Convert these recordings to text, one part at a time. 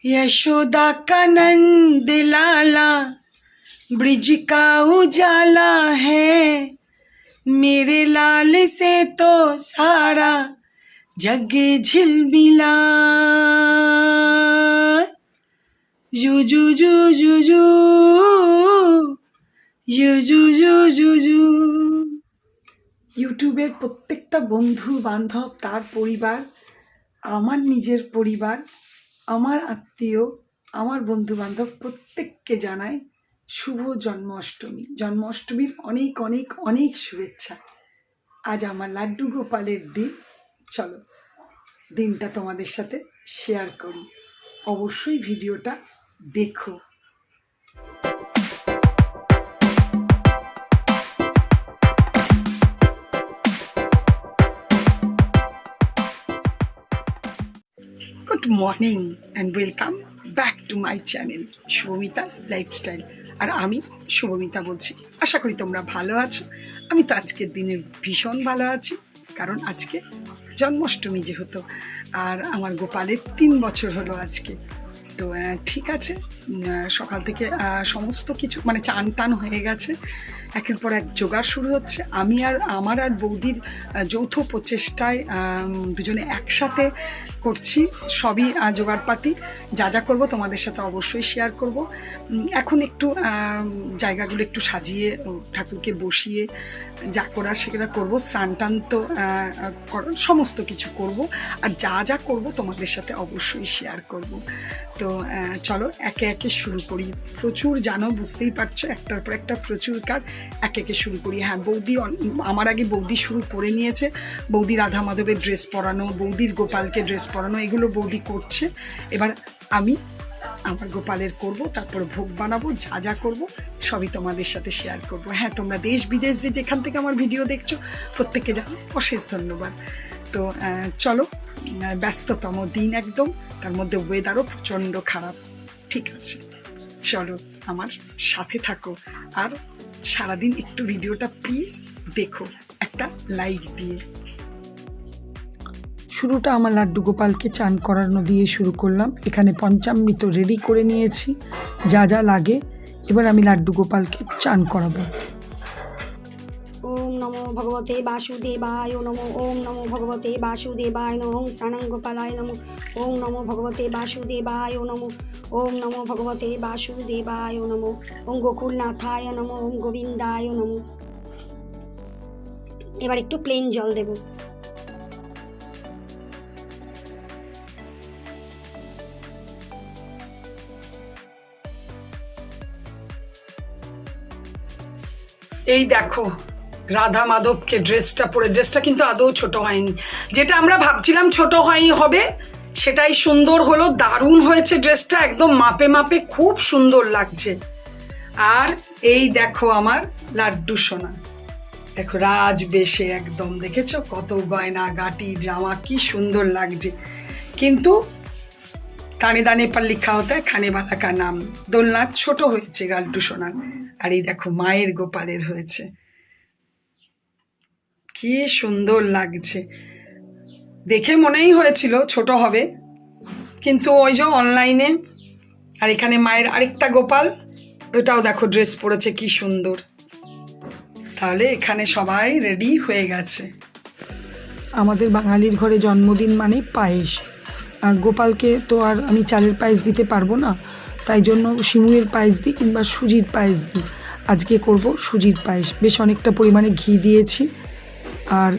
यशोदा का नंद लाला ब्रिज का उजाला है, मेरे लाल से तो सारा जग झिलमिला। जू जू जू जू जू जू जू जू जू जू। ইউটিউবের প্রত্যেকটা বন্ধু বান্ধব, তার পরিবার, আমার নিজের পরিবার, আমার আত্মীয়, আমার বন্ধু বান্ধব প্রত্যেককে জানাই শুভ জন্মাষ্টমী। জন্মাষ্টমীর অনেক অনেক অনেক শুভেচ্ছা। আজ আমার লাড্ডু গোপালের দিন। চলো দিনটা তোমাদের সাথে শেয়ার করি, অবশ্যই ভিডিওটা দেখো। Good morning and welcome back to my channel Shubhamita's lifestyle. আর আমি শুভমিতা বলছি। আশা করি তোমরা ভালো আছো। আমি তো আজকের দিনে ভীষণ ভালো আছি, কারণ আজকে জন্মাষ্টমী যেহেতু, আর আমার গোপালের 3 বছর হলো আজকে। তো ঠিক আছে, সকাল থেকে সমস্ত কিছু মানে চান টান হয়ে গেছে, একের পর এক জোগাড় শুরু হচ্ছে। আমি আর আমার আর বৌদির যৌথ প্রচেষ্টায় দুজনে একসাথে করছি সবই জোগাড়পাতি। যা যা করবো তোমাদের সাথে অবশ্যই শেয়ার করব। এখন একটু জায়গাগুলো একটু সাজিয়ে ঠাকুরকে বসিয়ে যা করার সেগুলো করবো। স্নান টান তো সমস্ত কিছু করব, আর যা যা করব তোমাদের সাথে অবশ্যই শেয়ার করব। তো চলো একে একে শুরু করি। প্রচুর জানো, বুঝতেই পারছো, একটার পর একটা প্রচুর কাজ। একে একে শুরু করি। হ্যাঁ, বৌদি আমার আগে বৌদি শুরু করে নিয়েছে। বৌদি রাধা মাধবের ড্রেস পরানো, বৌদির গোপালকে ড্রেস পরানো, এগুলো বৌদি করছে। এবার আমি আমার গোপালের করব, তারপরে ভোগ বানাবো। যা যা করবো সবই তোমাদের সাথে শেয়ার করব। হ্যাঁ, তোমরা দেশ বিদেশ যেখান থেকে আমার ভিডিও দেখছো প্রত্যেককে জানো অশেষ ধন্যবাদ। তো চলো, ব্যস্ততম দিন একদম, তার মধ্যে ওয়েদারও প্রচণ্ড খারাপ। ঠিক আছে, চলো আমার সাথে থাকো, আর সারাদিন একটু ভিডিওটা প্লিজ দেখো একটা লাইক দিয়ে। শুরুটা আমার লাড্ডু গোপালকে চান করানো দিয়ে শুরু করলাম। এখানে পঞ্চামৃত রেডি করে নিয়েছি, যা যা লাগে। এবার আমি লাড্ডু গোপালকে চান করাবো। ওম নমো ভগবতে বাসুদেবায় নমো। ওম নমো ভগবতে বাসুদেবায় নমো। স্নানং গোপালায় নমো। ওম নমো ভগবতে বাসুদেবায় নমো। ওম নমো ভগবতে বাসুদেবায় নমো। ওম গোকুলনাথায় নমো। ওম গোবিন্দায় নমো। এবার একটু প্লেন জল দেব। এই দেখো রাধা মাধবকে ড্রেসটা পরে, ড্রেসটা কিন্তু আদৌ ছোট হয়নি। যেটা আমরা ভাবছিলাম ছোট হয়নি হবে, সেটাই সুন্দর হলো। দারুণ হয়েছে ড্রেসটা, একদম মাপে মাপে খুব সুন্দর লাগছে। আর এই দেখো আমার লাড্ডু সোনা, দেখো রাজ বেশে একদম, দেখেছো কত গয়না গাটি জামা, কি সুন্দর লাগছে। কিন্তু কানে দানে পর লিখা হতে হয় খানে বালা কা নাম। দোলনা ছোট হয়েছে লাড্ডু সোনার। আর এই দেখো মায়ের গোপালের হয়েছে, কি সুন্দর লাগছে। দেখে মনেই হয়েছিল ছোট হবে, কিন্তু ওই যে অনলাইনে। আর এখানে মায়ের আরেকটা গোপাল, ওটাও দেখো ড্রেস পরেছে কি সুন্দর। তাহলে এখানে সবাই রেডি হয়ে গেছে। আমাদের বাঙালির ঘরে জন্মদিন মানে পায়েস। আর গোপালকে তো আর আমি চালের পায়েস দিতে পারবো না, তাই জন্য সিমুয়ের পায়েস দিই কিংবা সুজির পায়েস দিই। আজকে করব সুজির পায়েস। বেশ অনেকটা পরিমাণে ঘি দিয়েছি, আর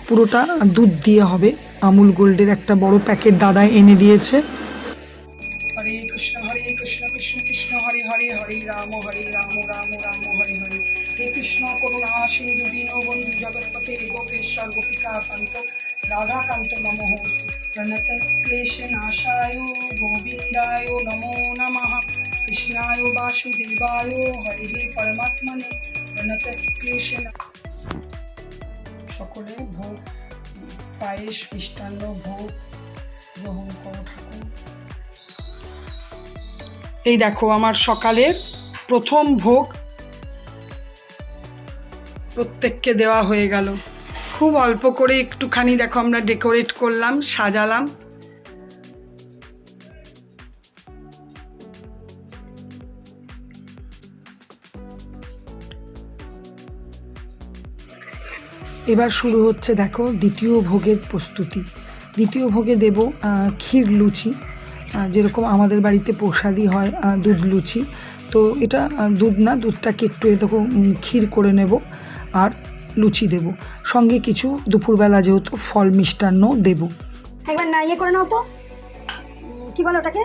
পুরোটা দুধ দিয়ে হবে। আমুল গোল্ডের একটা বড় প্যাকেট দাদা এনে দিয়েছে। হরে কৃষ্ণ কৃষ্ণ কৃষ্ণ হরে হরে, হরে রাম রাম রাম হরে হরে। হে কৃষ্ণ করুণা সিন্ধু দীনবন্ধু জগৎপতে গোপেশ্বর গোপিকা কান্ত রাধাকান্ত নমঃ। প্রণত ক্লেশ নাশায় গোবিন্দায় নমো নমঃ। কৃষ্ণায় বাসুদেবায় হরে পরমাত্মনে প্রণত ক্লেশ। সকলে ভোগ পায়েস মিষ্টান্ন ভোগ গ্রহণ করো ঠাকুর। এই দেখো আমার সকালের প্রথম ভোগ প্রত্যেককে দেওয়া হয়ে গেল। খুব অল্প করে একটুখানি দেখো আমরা ডেকোরেট করলাম, সাজালাম। এবার শুরু হচ্ছে দেখো দ্বিতীয় ভোগের প্রস্তুতি। দ্বিতীয় ভোগে দেব ক্ষীর লুচি, যেরকম আমাদের বাড়িতে প্রসাদী হয় দুধ লুচি। তো এটা দুধ না, দুধটাকে একটু এরকম ক্ষীর করে নেব আর লুচি দেব, সঙ্গে কিছু দুপুরবেলা যেহেতু ফল মিষ্টান্ন দেব। একবার না ইয়ে করে নাও তো, কি বলো ওটাকে,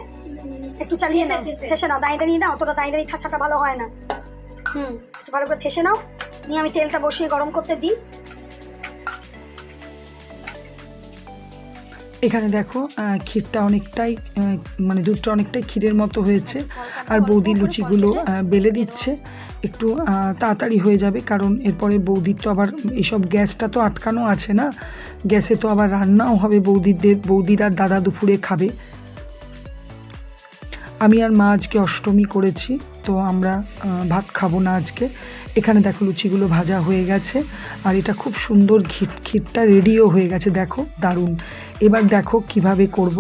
একটু চালিয়ে নাও, ঠেসে নাও, দাঁড়িয়ে দাঁড়িয়ে নাও, অতটা দাঁড়িয়ে দাঁড়িয়ে ঠাসাটা ভালো হয় না। একটু ভালো করে ঠেসে নাও, নিয়ে আমি তেলটা বসিয়ে গরম করতে দিই। এখানে দেখো ক্ষীরটা অনেকটাই মানে দুধটা অনেকটাই ক্ষীরের মতো হয়েছে, আর বৌদি লুচিগুলো বেলে দিচ্ছে। একটু তাড়াতাড়ি হয়ে যাবে, কারণ এরপরে বৌদির তো আবার এসব গ্যাসটা তো আটকানো আছে না, গ্যাসে তো আবার রান্নাও হবে, বৌদির আর দাদা দুপুরে খাবে। আমি আর মা আজকে অষ্টমী করেছি, তো আমরা ভাত খাবো না আজকে। এখানে দেখো লুচিগুলো ভাজা হয়ে গেছে, আর এটা খুব সুন্দর ক্ষীরটা রেডিও হয়ে গেছে, দেখো দারুণ। এবার দেখো কিভাবে করব।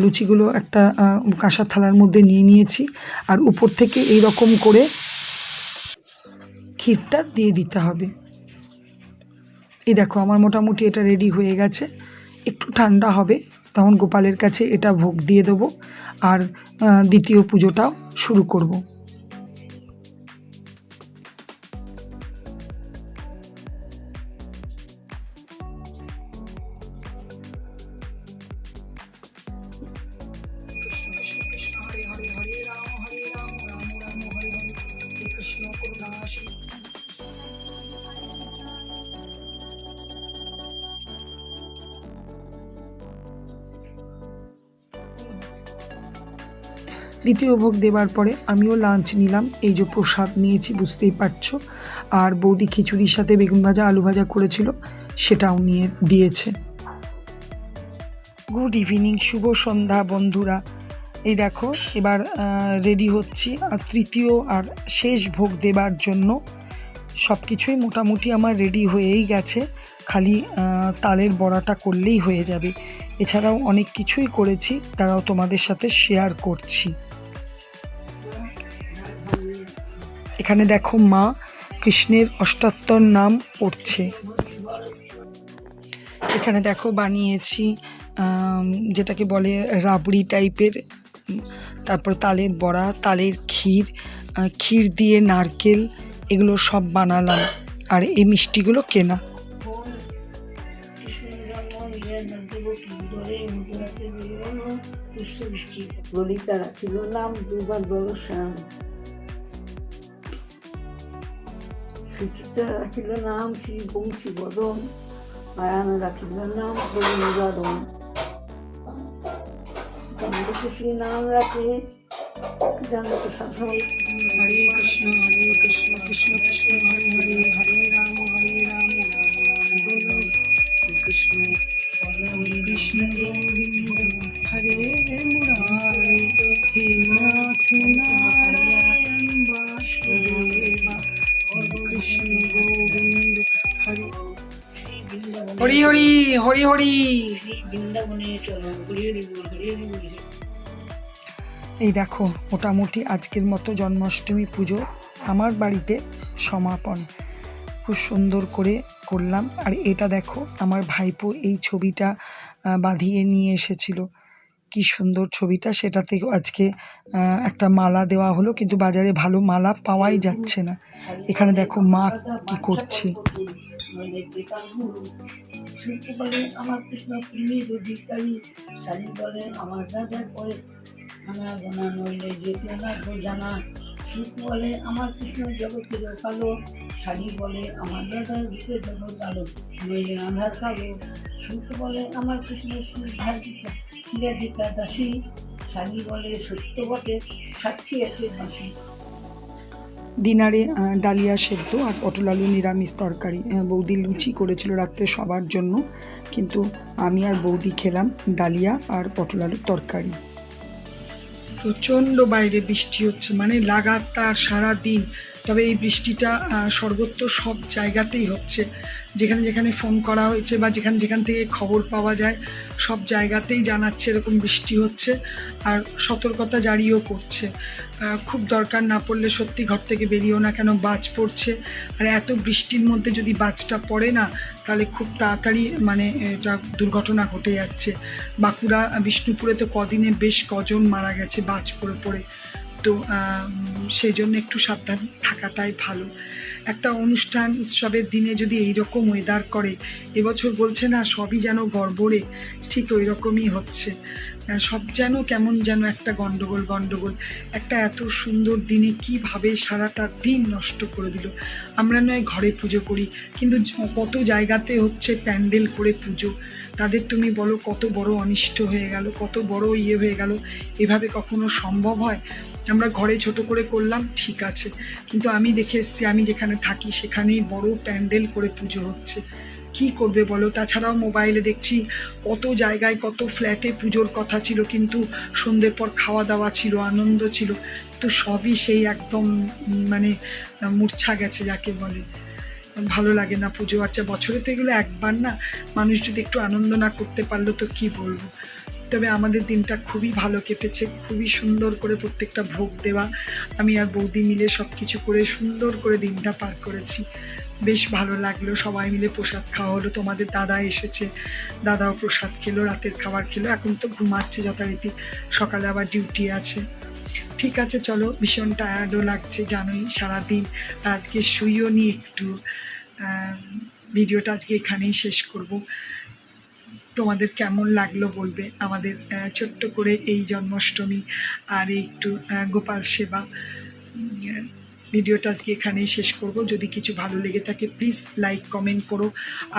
লুচিগুলো একটা কাঁসার থালার মধ্যে নিয়ে নিয়েছি, আর উপর থেকে এই রকম করে ক্ষীরটা দিয়ে দিতে হবে। এই দেখো আমার মোটামুটি এটা রেডি হয়ে গেছে। একটু ঠান্ডা হবে, তখন গোপালের কাছে এটা ভোগ দিয়ে দেবো, আর দ্বিতীয় পুজোটাও শুরু করব। দ্বিতীয় ভোগ দেবার পরে আমিও লাঞ্চ নিলাম, এই যে প্রসাদ নিয়েছি বুঝতেই পারছো, আর বৌদি খিচুড়ির সাথে বেগুন ভাজা আলু ভাজা করেছিল, সেটাও নিয়ে দিয়েছে। গুড ইভিনিং, শুভ সন্ধ্যা বন্ধুরা। এই দেখো এবার রেডি হচ্ছি আর তৃতীয় আর শেষ ভোগ দেবার জন্য। সব কিছুই মোটামুটি আমার রেডি হয়েই গেছে, খালি তালের বড়াটা করলেই হয়ে যাবে। এছাড়াও অনেক কিছুই করেছি, তারাও তোমাদের সাথে শেয়ার করছি। এখানে দেখো মা কৃষ্ণের অষ্টাত্তর নাম পড়ছে। এখানে দেখো বানিয়েছি যেটাকে বলে রাবড়ি টাইপের, তারপর তালের বড়া, তালের ক্ষীর দিয়ে নারকেল, এগুলো সব বানালাম, আর এই মিষ্টিগুলো কেনা। ললিতা রাখিল নাম দুবার বলশ্যাম, সুচিত্রা রাখিল নাম শ্রী বংশী বদন, আয়ান রাখিল নাম নিবারণ। শ্রী নাম রাখে জানত শাসন। হরে কৃষ্ণ কৃষ্ণ কৃষ্ণ হরে হরে, হরে রাম রাম রাম কৃষ্ণ কৃষ্ণ গোবিন্দ হরে মুরারে, হে নাথ নারায়ণ বাসুদেবা, কৃষ্ণ গোবিন্দ হরে হরি হরি হরি হরি। বৃন্দাবনে চলো, হরি হরি বল, হরি হরি বল। এই দেখো মোটামুটি আজকের মতো জন্মাষ্টমী পুজো আমার বাড়িতে সমাপন। খুব সুন্দর করে করলাম। আর এটা দেখো আমার ভাইপো এই ছবিটা বাঁধিয়ে নিয়ে এসেছিল, কি সুন্দর ছবিটা। সেটা থেকেও আজকে একটা মালা দেওয়া হলো, কিন্তু বাজারে ভালো মালা পাওয়াই যাচ্ছে না। এখানে দেখো মা কি করছে। শিল্পী বলে আমার কৃষ্ণ তুমি অধিকারী, শাড়ি বলে আমার দাদার পরে খানা গোনা নইলে যেতে না গো জানা। শিল্পী বলে আমার কৃষ্ণ জগতের কালো, শাড়ি বলে আমার দাদার রূপে জগৎ আলো, নইলে আধার কালো। শিল্পী বলে আমার কৃষ্ণ শিরাধিকা দাসী, শাড়ি বলে সত্য বটে সাক্ষী আছে বাঁশি। ডিনারে ডালিয়া সেদ্ধ আর পটল আলু নিরামিষ তরকারি। বৌদি লুচি করেছিল রাত্রে সবার জন্য, কিন্তু আমি আর বৌদি খেলাম ডালিয়া আর পটল আলুর তরকারি। প্রচণ্ড বাইরে বৃষ্টি হচ্ছে, মানে লাগাতার সারা দিন তবে এই বৃষ্টিটা সর্বত্র সব জায়গাতেই হচ্ছে, যেখানে যেখানে ফোন করা হয়েছে বা যেখান থেকে খবর পাওয়া যায় সব জায়গাতেই জানাচ্ছে এরকম বৃষ্টি হচ্ছে, আর সতর্কতা জারিও করছে। খুব দরকার না পড়লে সত্যি ঘর থেকে বেরিয়েও না, কেন বাজ পড়ছে। আর এত বৃষ্টির মধ্যে যদি বাজটা পড়ে না, তাহলে খুব তাড়াতাড়ি মানে এটা দুর্ঘটনা ঘটে যাচ্ছে। বাঁকুড়া বিষ্ণুপুরে তো কদিনে বেশ কজন মারা গেছে বাজ পড়ে পড়ে। তো সেই জন্য একটু সাবধান থাকাটাই ভালো। একটা অনুষ্ঠান উৎসবের দিনে যদি এইরকম ওয়েদার করে, এবছর বলছে না সবই যেন গড়বড়ে, ঠিক ওই রকমই হচ্ছে। সব যেন কেমন যেন একটা গন্ডগোল। একটা এত সুন্দর দিনে কিভাবে সারাটা দিন নষ্ট করে দিল। আমরা নয় ঘরে পুজো করি, কিন্তু কত জায়গাতে হচ্ছে প্যান্ডেল করে পুজো, তাদের তুমি বলো কত বড় অনিষ্ট হয়ে গেল, কত বড় হয়ে গেল। এভাবে কখনো সম্ভব হয়? আমরা ঘরে ছোট করে করলাম ঠিক আছে, কিন্তু আমি দেখে এসছি, আমি যেখানে থাকি সেখানেই বড় প্যান্ডেল করে পুজো হচ্ছে। কি করবে বলো? তাছাড়াও মোবাইলে দেখছি কত জায়গায় কত ফ্ল্যাটে পুজোর কথা ছিল, কিন্তু সন্ধ্যের পর খাওয়া দাওয়া ছিল, আনন্দ ছিল, তো সবই সেই একদম মানে মূর্ছা গেছে যাকে বলে। ভালো লাগে না পুজো আচ্ছা, বছরে তো এগুলো একবার না, মানুষ যদি একটু আনন্দ না করতে পারলো তো কি বলবো। তবে আমাদের দিনটা খুবই ভালো কেটেছে, খুবই সুন্দর করে প্রত্যেকটা ভোগ দেওয়া, আমি আর বৌদি মিলে সব কিছু করে সুন্দর করে দিনটা পার করেছি। বেশ ভালো লাগলো, সবাই মিলে প্রসাদ খাওয়া হলো। তোমাদের দাদা এসেছে, দাদাও প্রসাদ খেলো, রাতের খাবার খেলো, এখন তো ঘুমাচ্ছে যথারীতি, সকালে আবার ডিউটি আছে। ঠিক আছে চলো, ভীষণ টায়ার্ডও লাগছে জানোই সারাদিন, আজকে শুইও নি একটু। ভিডিওটা আজকে এখানেই শেষ করব। তোমাদের কেমন লাগলো বলবে, আমাদের ছোট্ট করে এই জন্মাষ্টমী আর এই একটু গোপাল সেবা। ভিডিওটা আজকে এখানেই শেষ করব। যদি কিছু ভালো লেগে থাকে প্লিজ লাইক কমেন্ট করো,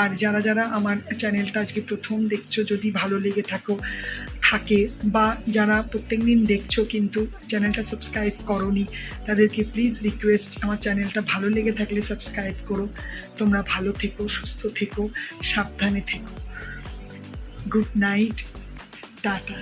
আর যারা যারা আমার চ্যানেলটা আজকে প্রথম দেখছো, যদি ভালো লেগে থাকে বা যারা প্রত্যেক দিন দেখছো কিন্তু চ্যানেলটা সাবস্ক্রাইব করোনি, তাদেরকে প্লিজ রিকোয়েস্ট, আমার চ্যানেলটা ভালো লেগে থাকলে সাবস্ক্রাইব করো। তোমরা ভালো থেকো, সুস্থ থেকো, সাবধানে থেকো। Good night, tata.